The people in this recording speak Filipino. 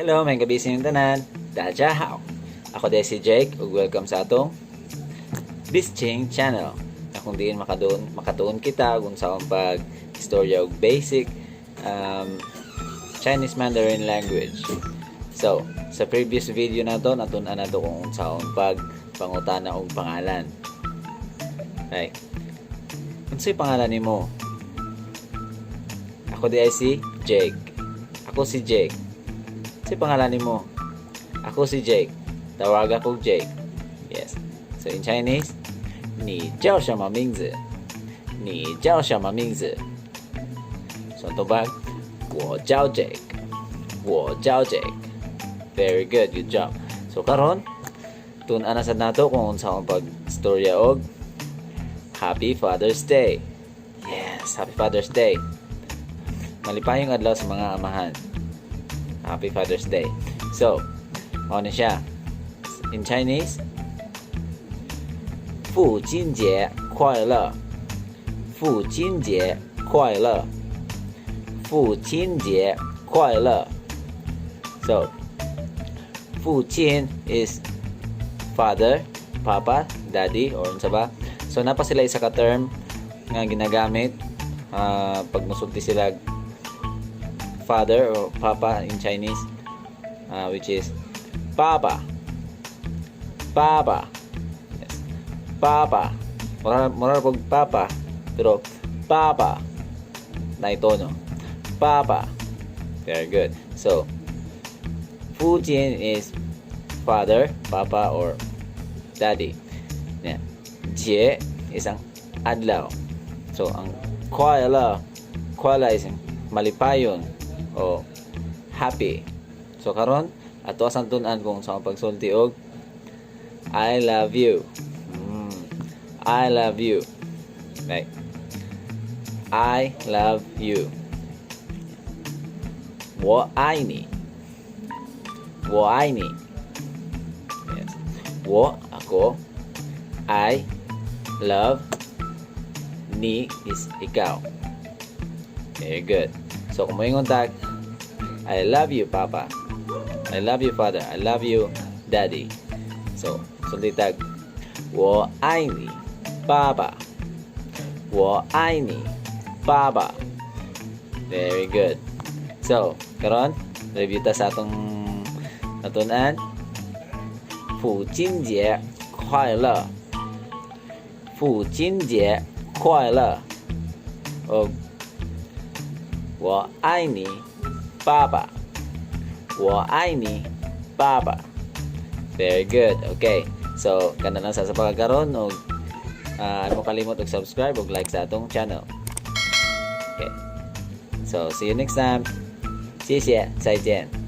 Hello, may gabi sa inyong tanan. Dajahaw. Ako din si Jake ug welcome sa atong Bisching channel. Na kung diin makatuon kita kung saan pag istorya og basic Chinese Mandarin language. So, sa previous video na to, natun-an na to kung saan pag pangutana og pangalan. Okay. Unsay pangalan nimo? Ako di ay si Jake. Ako si Jake. Si pangalan nimo? Ako si Jake. Tawag ako Jake. Yes. So in Chinese, 你叫什么名字？你叫什么名字？ So tubag, 我叫 Jake. 我叫 Jake. Very good, good job. So karon, tun-an na sad nato kung unsa ang pagstorya og Happy Father's Day. Yes, Happy Father's Day. Malipayong adlaw sa mga amahan. Happy Father's Day. So, ano siya? In Chinese, 父亲节快乐. 父亲节快乐. 父亲节快乐. So, 父亲 is father, papa, daddy, or unsa ba? So, napa sila isa ka term nga ginagamit pag musulti sila father or papa in Chinese, which is Baba. Baba. Yes. Baba. Mura pag papa, pero Baba. Na ito, no? Baba. Very good. So, Fujin is father, papa, or daddy. Yeah. Jie is ang adlaw. So, ang kuala is malipayon o happy. So karon ato asang tun-an kung sa pagsulti og I love you. I love you. Right. I love you. 我爱你. 我爱你. Yes. 我 ako. I love. Ni is ikaw. Very good. So, kung may tag, I love you, Papa. I love you, Father. I love you, Daddy. So, sulit tag, 我爱你, Papa. 我爱你, Papa. Very good. So, karon review ta sa atong natunan. 父亲节快乐. 父亲节快乐. O, 我爱你，爸爸。我爱你，爸爸. Very good. Okay. So, kana lang sa pagkakaroon o ano kalimot og subscribe og like sa atong channel. Okay. So, see you next time. 谢谢，再见。